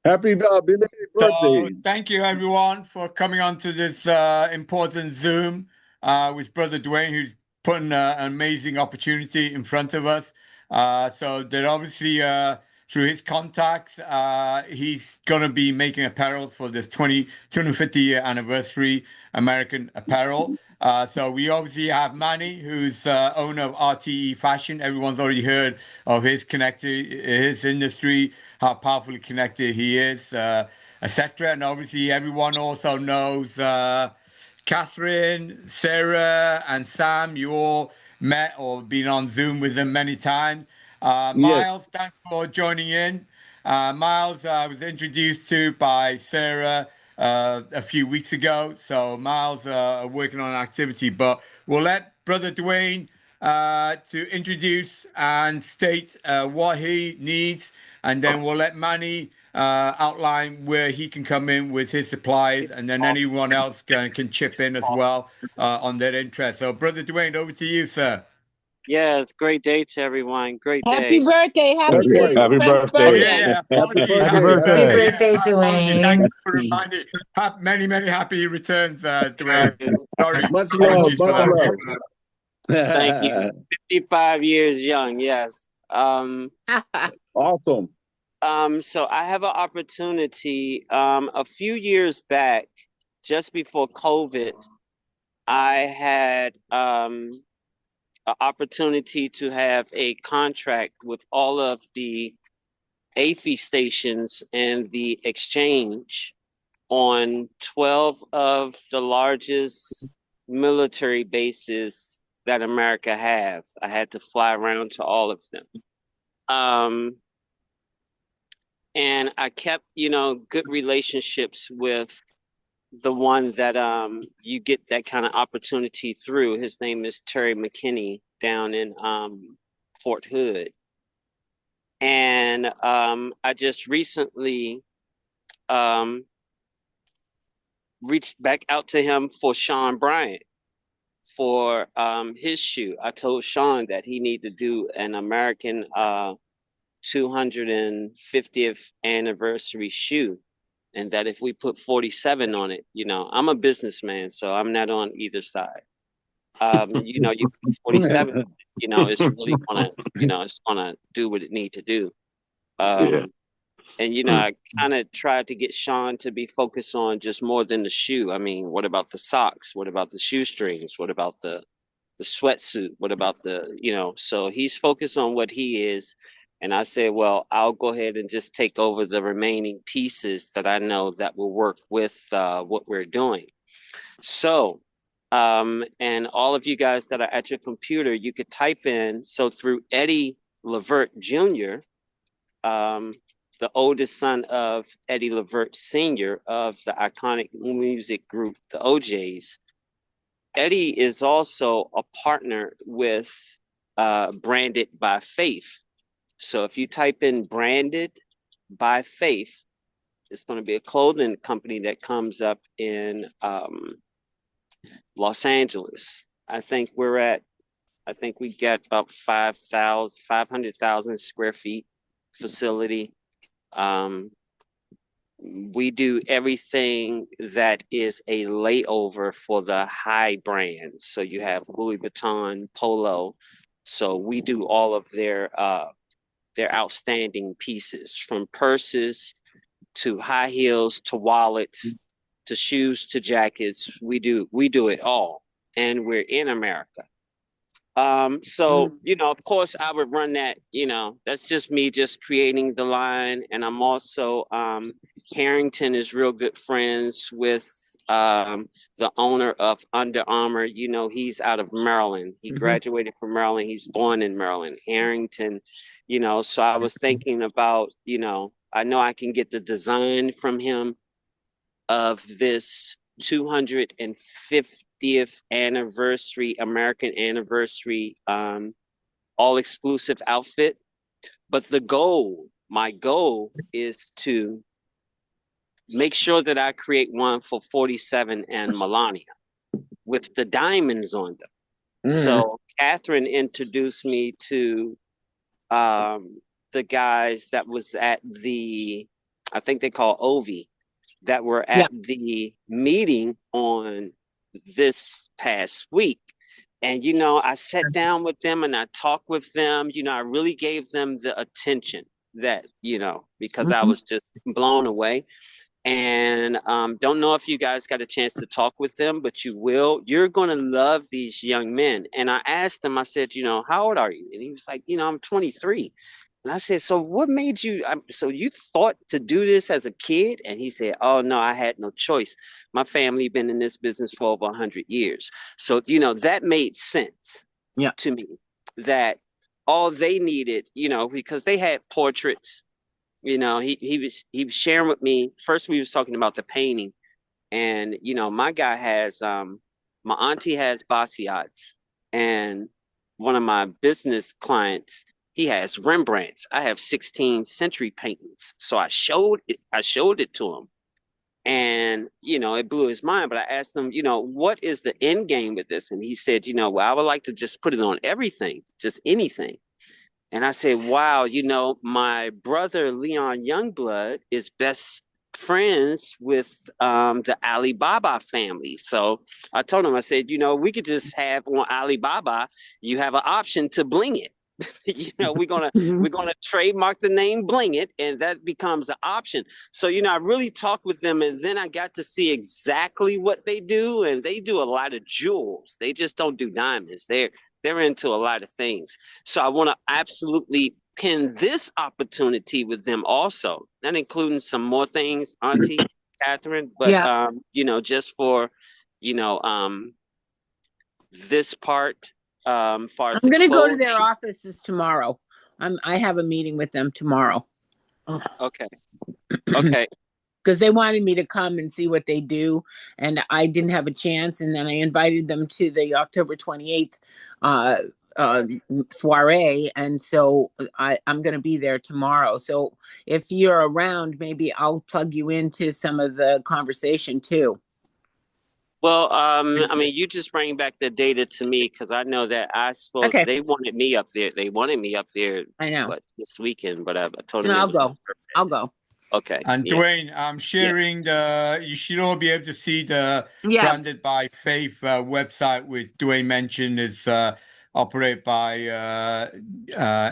Happy belated So birthday. thank you everyone for coming on to this important Zoom with Brother Dwayne, who's putting an amazing opportunity in front of us. So that obviously through his contacts, he's gonna be making apparel for this 250 year anniversary American Apparel. So we obviously have Manny, who's owner of RTE Fashion. Everyone's already heard of his industry, how powerfully connected he is. Etc. And obviously, everyone also knows Catherine, Sarah, and Sam. You all met or been on Zoom with them many times. Yes. Miles, thanks for joining in. Miles was introduced to by Sarah a few weeks ago. So Miles are working on an activity, but we'll let Brother Dwayne to introduce and state what he needs, and then we'll let Manny outline where he can come in with his supplies, and then anyone else can chip in as well on their interest. So, Brother Dwayne, over to you, sir. Yes, great day to everyone. Great Happy day. birthday. Happy Okay. Happy 51st Oh birthday. yeah, birthday. yeah. Happy Apologies, Happy birthday. happy Happy birthday. birthday. birthday, Apologies. Thank you Dwayne. for reminding. Many, many happy returns, Dwayne. Uh, Sorry, Much love. apologies for Much that. love. Thank you. 55 years young, yes. Awesome. So I have an opportunity. A few years back, just before COVID, I had an opportunity to have a contract with all of the AFI stations and the exchange on 12 of the largest military bases that America have. I had to fly around to all of them. Um, and I kept, good relationships with the one that you get that kind of opportunity through. His name is Terry McKinney down in Fort Hood. And I just recently um, reached back out to him for Sean Bryant for his shoe. I told Sean that he needed to do an American 250th anniversary shoe, and that if we put 47 on it, I'm a businessman, so I'm not on either side. You put 47, it's really gonna, it's gonna do what it need to do. Yeah. And I kind of tried to get Sean to be focused on just more than the shoe. I mean, what about the socks? What about the shoestrings? What about the sweatsuit? What about so he's focused on what he is. And I said, well, I'll go ahead and just take over the remaining pieces that I know that will work with what we're doing. So, and all of you guys that are at your computer, you could type in, so through Eddie Levert Jr., um, the oldest son of Eddie Levert Sr. of the iconic music group, the OJs. Eddie is also a partner with Branded by Faith. So if you type in Branded by Faith, it's going to be a clothing company that comes up in Los Angeles. I think we get about 500,000 square feet facility. Um, we do everything that is a layover for the high brands. So you have Louis Vuitton, Polo. So we do all of their outstanding pieces, from purses to high heels to wallets to shoes to jackets. We do it all, and we're in America. So, of course, I would run that, that's just me just creating the line. And I'm also, Harrington is real good friends with the owner of Under Armour. He's out of Maryland. He graduated from Maryland. He's born in Maryland. Harrington, so I was thinking about, I know I can get the design from him of this 250th anniversary, American anniversary, all exclusive outfit. But my goal is to make sure that I create one for 47 and Melania with the diamonds on them. So Catherine introduced me to the guys that was at the I think they call Ovi, that were Yeah. at the meeting on this past week. And, you know, I sat down with them and I talked with them. You know, I really gave them the attention that, you know, because I was just blown away. And don't know if you guys got a chance to talk with them, but you will. You're going to love these young men. And I asked him, I said, you know, how old are you? And he was like, you know, I'm 23. And I said, so what made you, so you thought to do this as a kid? And he said, oh, no, I had no choice. My family been in this business for over 100 years. So, you know, that made sense to me, that all they needed, you know, because they had portraits. You know, he was sharing with me. First, we was talking about the painting, and you know, my guy has my auntie has Basquiat's, and one of my business clients, he has Rembrandts. I have 16th century paintings, so I showed it to him, and you know, it blew his mind. But I asked him, you know, what is the end game with this? And he said, you know, well, I would like to just put it on everything, just anything. And I said, wow, you know, my brother Leon Youngblood is best friends with the Alibaba family. So I told him, I said, you know, we could just have on Alibaba, you have an option to bling it. You know, we're gonna trademark the name Bling It, and that becomes an option. So, you know, I really talked with them, and then I got to see exactly what they do, and they do a lot of jewels. They just don't do diamonds. They're into a lot of things. So I want to absolutely pin this opportunity with them also, not including some more things, Auntie Catherine, but you know, just for, you know, this part, far as I'm going to go to clothes. their offices tomorrow. I have a meeting with them tomorrow. Okay. Okay. Because they wanted me to come and see what they do, and I didn't have a chance. And then I invited them to the October 28th soiree, and so I'm going to be there tomorrow. So if you're around, maybe I'll plug you into some of the conversation too. Well, I mean, you just bring back the data to me, because I know that I suppose they wanted me up there. They wanted me up there. I know. What, this weekend, but I told them I'll go. I'll go. Okay. And Dwayne, I'm sharing you should all be able to see the Branded by Faith website, with Dwayne mentioned is operated by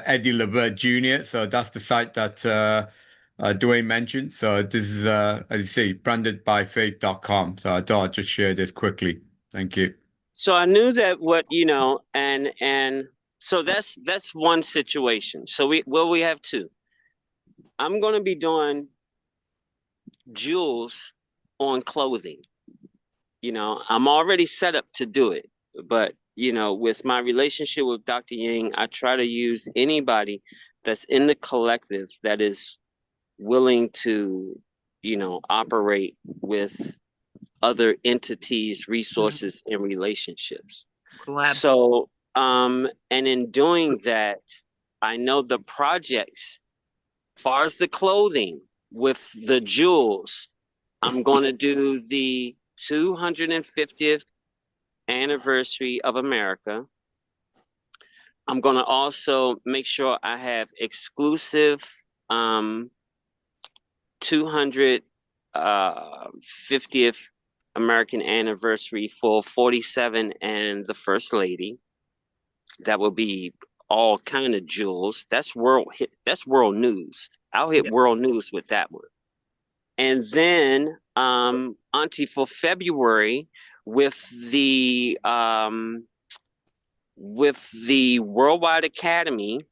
Eddie Levert Jr. So that's the site that Dwayne mentioned. So this is, as you see, brandedbyfaith.com. So I thought I'd just share this quickly. Thank you. So I knew that what, you know, and so that's one situation. So we have two. I'm going to be doing jewels on clothing. You know, I'm already set up to do it, but you know, with my relationship with Dr. Ying, I try to use anybody that's in the collective that is willing to, you know, operate with other entities, resources, and relationships. So, and in doing that, I know the projects, far as the clothing with the jewels, I'm going to do the 250th anniversary of America. I'm going to also make sure I have exclusive 250th American anniversary for 47 and the First Lady. That will be all kind of jewels. That's world news. I'll hit world news with that one. And then Auntie, for February, with the Worldwide Academy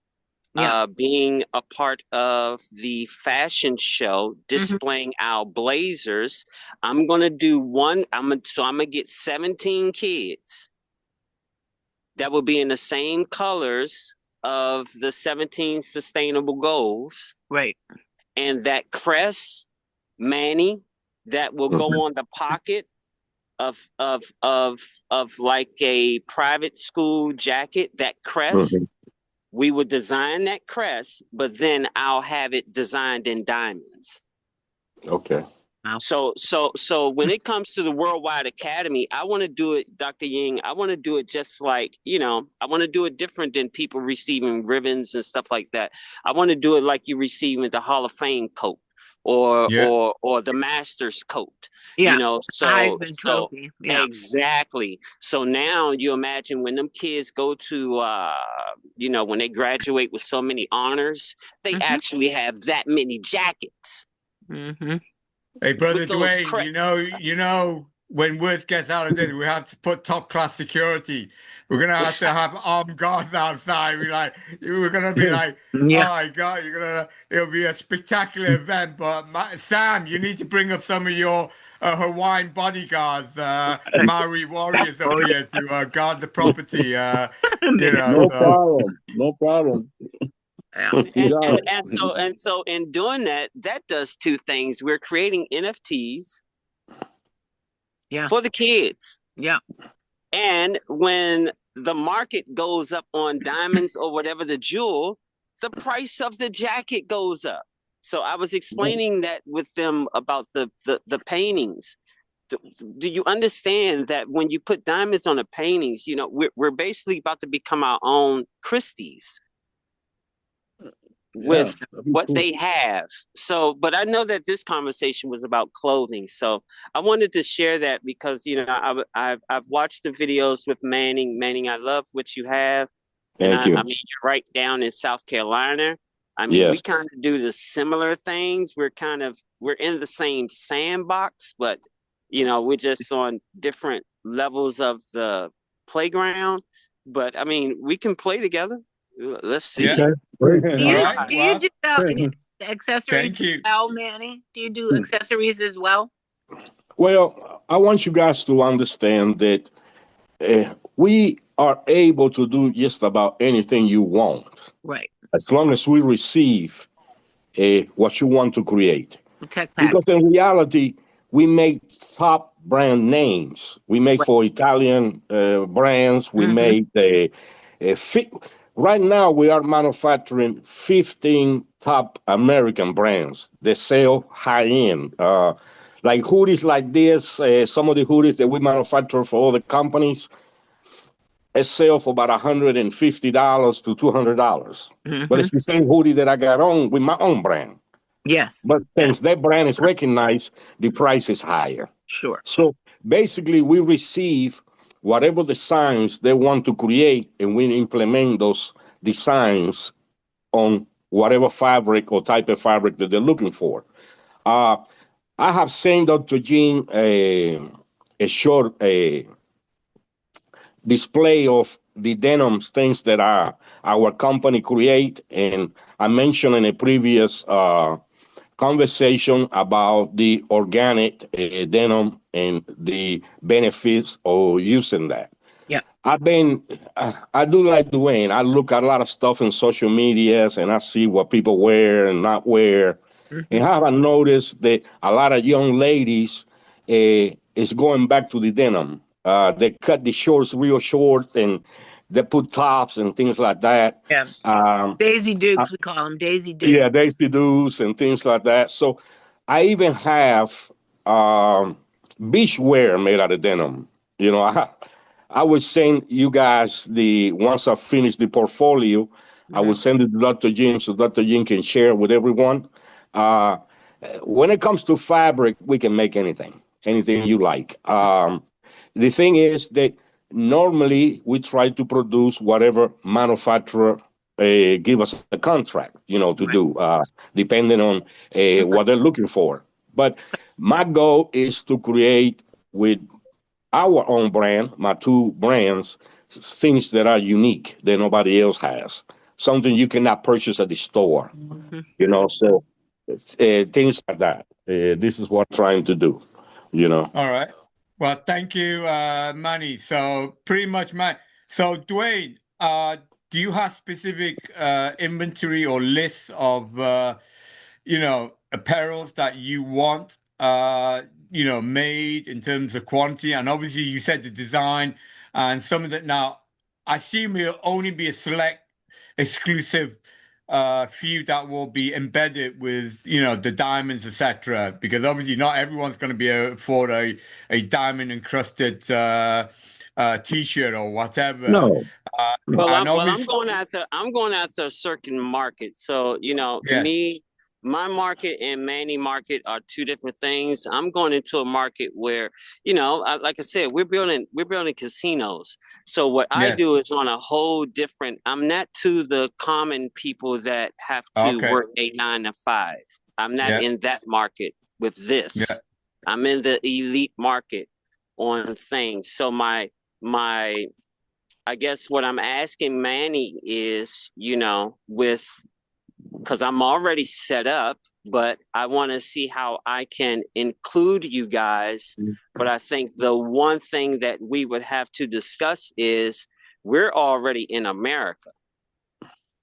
being a part of the fashion show, displaying our blazers, I'm gonna do one. I'm gonna get 17 kids that will be in the same colors of the 17 sustainable goals. Right. And that crest, Manny, that will go on the pocket of like a private school jacket, that crest. We would design that crest, but then I'll have it designed in diamonds. Okay. So when it comes to the Worldwide Academy, I want to do it, Dr. Ying, I want to do it just like, you know, I want to do it different than people receiving ribbons and stuff like that. I want to do it like you receiving the Hall of Fame coat, Yeah. or the master's coat. Yeah. You know, Heisman Trophy. Yeah. exactly. So now you imagine when them kids go to you know, when they graduate with so many honors, they actually have that many jackets. Hey, brother With those Dwayne, you know, when worst gets out of this, we have to put top class security. We're gonna have to have armed guards outside. We're gonna be like, oh Yeah. my God, it'll be a spectacular event. But Sam, you need to bring up some of your Hawaiian bodyguards, Maori warriors up here to guard the property. You know, No so problem. No problem. Yeah. You got it. And so in doing that, that does two things. We're creating NFTs for the kids. Yeah. And when the market goes up on diamonds or whatever the jewel, the price of the jacket goes up. So I was explaining that with them about the paintings. Do you understand that when you put diamonds on the paintings, you know, we're basically about to become our own Christie's with what they have. So, but I know that this conversation was about clothing. So I wanted to share that because, you know, I've watched the videos with Manning. Manning, I love what you have. Thank you. I mean, you're right down in South Carolina. I mean, we kind of do the similar things. We're in the same sandbox, but, you know, we're just on different levels of the playground. But I mean, we can play together. Let's see. yeah. Great. Do you do accessories Thank you. as well, Manny? Do you do accessories as well? Well, I want you guys to understand that we are able to do just about anything you want, Right. as long as we receive what you want to create. Tech pack. Because in reality, we make top brand names. We make for Italian brands. We make right now we are manufacturing 15 top American brands that sell high end. Like hoodies like this, some of the hoodies that we manufacture for other companies, it sell for about $150 to $200. But it's the same hoodie that I got on with my own brand. Yes. But since that brand is recognized, the price is higher. Sure. So basically, we receive whatever designs they want to create, and we implement those designs on whatever fabric or type of fabric that they're looking for. I have sent Dr. Jean a short display of the denim things that our company create, and I mentioned in a previous conversation about the organic denim and the benefits of using that. Yeah. I do like Dwayne. I look at a lot of stuff in social medias and I see what people wear and not wear. And have I noticed that a lot of young ladies is going back to the denim. They cut the shorts real short and they put tops and things like that. Yeah. Daisy Dukes, we call them Daisy Dukes. Yeah, Daisy Dukes and things like that. So I even have beach wear made out of denim. You know, I would send you guys once I finish the portfolio, I will send it to Dr. Jim so Dr. Jim can share with everyone. When it comes to fabric, we can make anything you like. The thing is that normally we try to produce whatever manufacturer give us a contract, to do, depending on what they're looking for. But my goal is to create with our own brand, my two brands, things that are unique that nobody else has. Something you cannot purchase at the store, So things like that. This is what I'm trying to do, All right. Well, thank you, Manny. So pretty much, So Dwayne, do you have specific inventory or lists of, apparels that you want, made in terms of quantity? And obviously, you said the design and some of that. Now, I assume it'll only be a select, exclusive few that will be embedded with the diamonds, etc. Because obviously not everyone's going to be able to afford a diamond encrusted t-shirt or whatever. No. I'm going after a certain market. So Yeah. me, my market and Manny market are two different things. I'm going into a market where, you know, like I said, we're building casinos. So what I Yes. do is on a whole different. I'm not to the common people that have to Okay. work a 9 to 5. I'm not Yeah. in that market with this. Yeah. I'm in the elite market on things. So my I guess what I'm asking Manny is, you know, because I'm already set up, but I want to see how I can include you guys. But I think the one thing that we would have to discuss is we're already in America.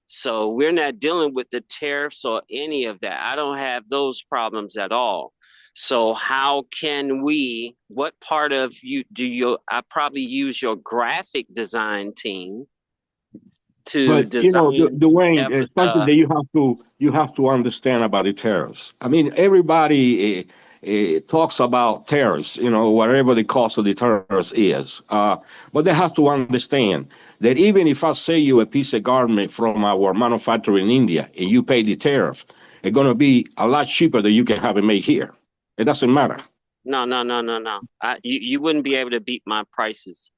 So we're not dealing with the tariffs or any of that. I don't have those problems at all. So how can what part of I probably use your graphic design team to But you know, design Dwayne, it's something that you have to understand about the tariffs. I mean, everybody talks about tariffs, you know, whatever the cost of the tariffs is. But they have to understand that even if I sell you a piece of garment from our manufacturer in India and you pay the tariff, it's going to be a lot cheaper than you can have it made here. It doesn't matter. No. You wouldn't be able to beat my prices.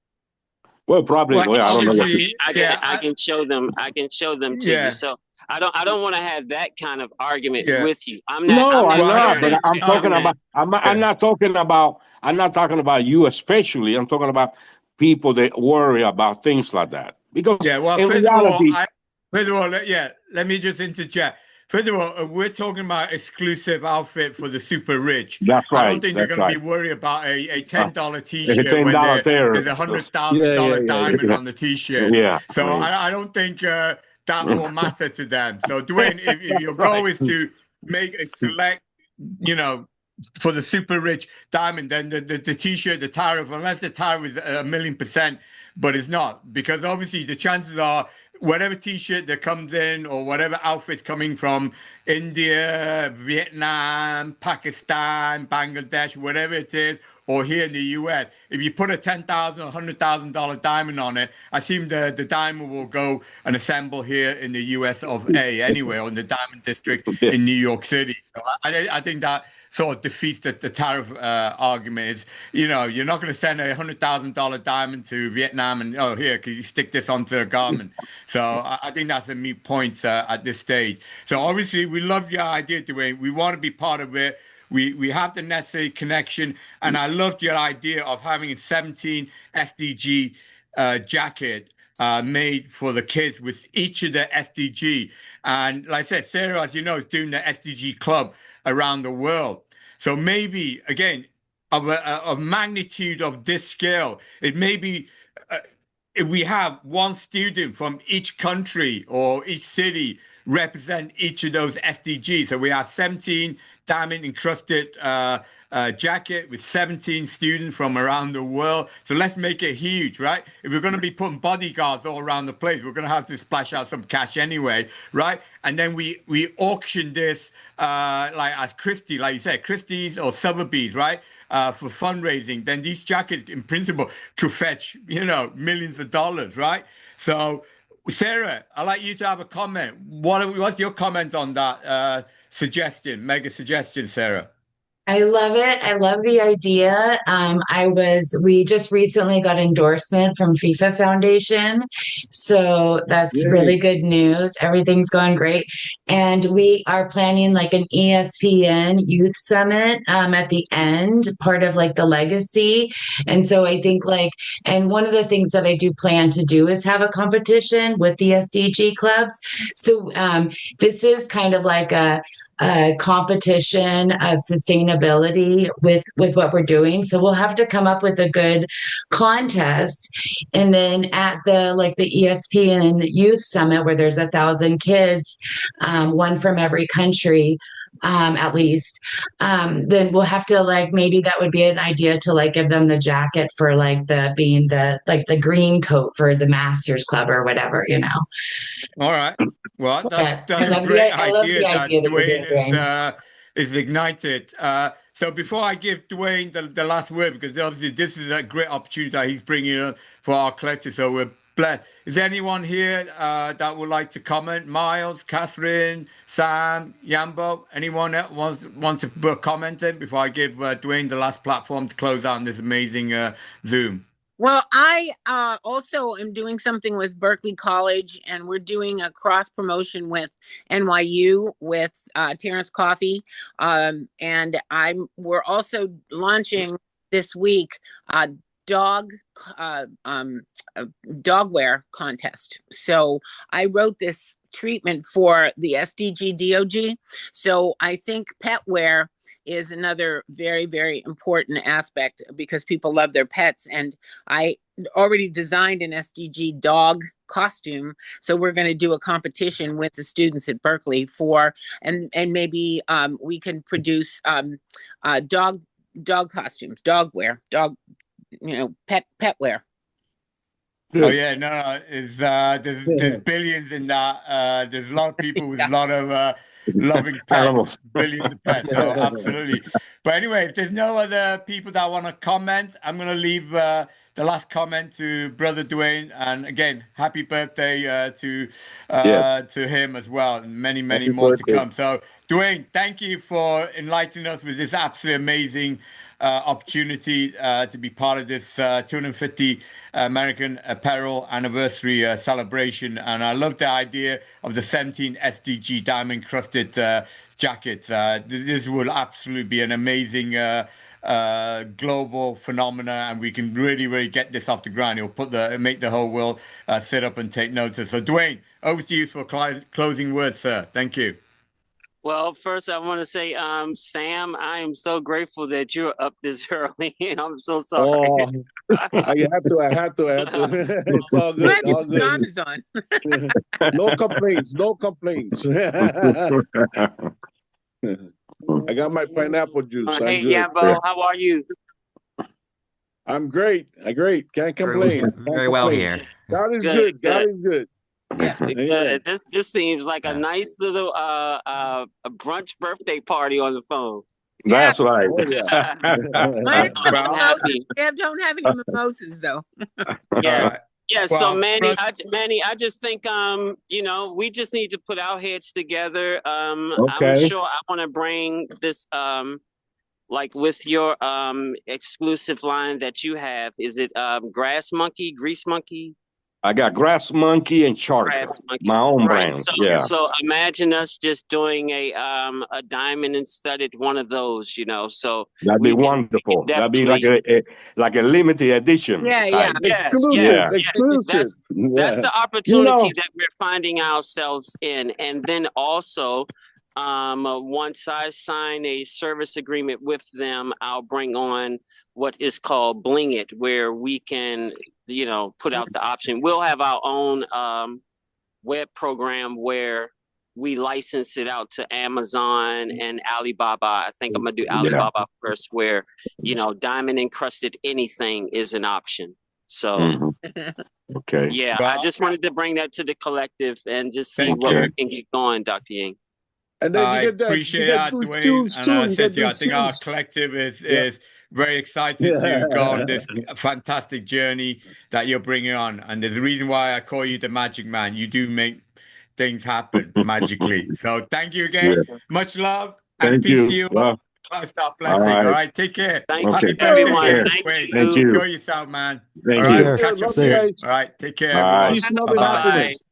Well, probably. Well, Well, I don't know what. obviously, I can show them. I can show them to you. Yeah. So I don't want to have that kind of argument Yeah. with you. I'm No, not. I'm Well, I not. don't But think. I'm talking about. Yeah. I'm not talking about. I'm not talking about you especially. I'm talking about people that worry about things like that. Because Yeah. Well, in first of all, reality, let me just interject. First of all, we're talking about exclusive outfit for the super rich. that's I don't right. think they're That's going to be right. worried about a $10 It's a T-shirt when $10 there's a tariff. $100,000 diamond Yeah. on the T-shirt. Yeah. So Right. I don't think that will matter to them. So Dwayne, if your That's right. goal is to make a select, you know, for the super rich diamond, then the T-shirt, the tariff, unless the tariff is 1,000,000%, but it's not, because obviously the chances are whatever T-shirt that comes in or whatever outfit's coming from India, Vietnam, Pakistan, Bangladesh, whatever it is, or here in the US, if you put a $10,000 or $100,000 diamond on it, I assume the diamond will go and assemble here in the US of A anyway, or in the Diamond District in New York City. So I think that sort of defeats the tariff argument. Is, you know, you're not going to send a $100,000 diamond to Vietnam and, oh, here, can you stick this onto a garment? So I think that's a moot point at this stage. So obviously we love your idea, Dwayne. We want to be part of it. We have the necessary connection, and I loved your idea of having a 17 SDG jacket made for the kids with each of the SDG. And like I said, Sarah, as you know, is doing the SDG club around the world. So maybe, again, of a magnitude of this scale, it may be if we have one student from each country or each city represent each of those SDGs. So we have 17 diamond encrusted jacket with 17 students from around the world. So let's make it huge, right? If we're going to be putting bodyguards all around the place, we're going to have to splash out some cash anyway, right? And then we auction this like as Christie, like you said, Christie's or Sotheby's, right? For fundraising, then these jackets in principle could fetch, you know, millions of dollars, right? So Sarah, I'd like you to have a comment. What's your comment on that suggestion, mega suggestion, Sarah? I love it. I love the idea. We just recently got endorsement from FIFA Foundation. So that's Yay. really good news. Everything's going great. And we are planning like an ESPN Youth Summit at the end, part of like the legacy. And so I think and one of the things that I do plan to do is have a competition with the SDG clubs. So this is kind of like a competition of sustainability with what we're doing. So we'll have to come up with a good contest, and then at the ESPN Youth Summit where there's 1,000 kids, one from every country. At least, then we'll have to maybe that would be an idea to give them the jacket for the green coat for the Masters Club or whatever, All right. Well, that's I a love great I love the idea that idea that you're Dwayne doing. is ignited. So before I give Dwayne the last word, because obviously this is a great opportunity that he's bringing for our collective. So we're blessed. Is there anyone here that would like to comment? Miles, Catherine, Sam, Yambo, anyone that wants to comment in before I give Dwayne the last platform to close out this amazing Zoom? Well, I also am doing something with Berkeley College, and we're doing a cross promotion with NYU with Terrence Coffey, and we're also launching this week dog dogwear contest. So I wrote this treatment for the SDG DOG. So I think pet wear is another very, very important aspect because people love their pets. And I already designed an SDG dog costume. So we're going to do a competition with the students at Berkeley for, and maybe we can produce dog costumes, dog wear, pet wear. Oh yeah, no, it's there's billions in that. There's a lot of people with a lot of loving pets, billions of pets. So absolutely. But anyway, if there's no other people that want to comment, I'm gonna leave the last comment to Brother Dwayne. And again, happy birthday to him as well, and many Happy more birthday. to come. So Dwayne, thank you for enlightening us with this absolutely amazing opportunity to be part of this 250 American Apparel anniversary celebration. And I love the idea of the 17 SDG diamond crusted jackets. This will absolutely be an amazing global phenomena, and we can really get this off the ground. It'll make the whole world sit up and take notice. So Dwayne, over to you for closing words, sir. Thank you. Well, first I want to say, Sam, I am so grateful that you're up this early. I'm so sorry. Oh, I had to. It's all good. All good. Amazon. No complaints. No complaints. I got my pineapple juice. Hey, I'm good. Yambo, how are you? I'm great. Can't complain. Very well here. God is good. God is good. Yeah. Good. This seems like a nice little a brunch birthday party on the phone. That's right. Oh, yeah. I'm happy. Don't have any mimosas though. Yes. Right. Yeah, Well, so Manny, I just think we just need to put our heads together. I'm sure I want to bring this like with your exclusive line that you have. Is it grass monkey, grease monkey? I got Grass Monkey and Charger, my own brand. So imagine us just doing a diamond and studded one of those, So that'd be wonderful. That'd be like a limited edition. Yeah. Exclusive. That's the opportunity that we're finding ourselves in. And then also, once I sign a service agreement with them, I'll bring on what is called Bling It, where we can, put out the option. We'll have our own web program where we license it out to Amazon and Alibaba. I think I'm gonna do Alibaba first, where diamond encrusted anything is an option. So okay. Yeah, I just wanted to bring that to the collective and just see what we can get going, Dr. Ying. And then I appreciate that, Dwayne. And I said to you, I think our collective is very excited to go on this fantastic journey that you're bringing on. And there's a reason why I call you the Magic Man. You do make things happen magically. So thank you again. Much love and peace to you. Christ our blessing. All right. Take care. Thank you, everyone. Thank you. Enjoy yourself, man. Thank all right. you. Catch up soon. All right. Take care, everyone. Peace, love, and happiness.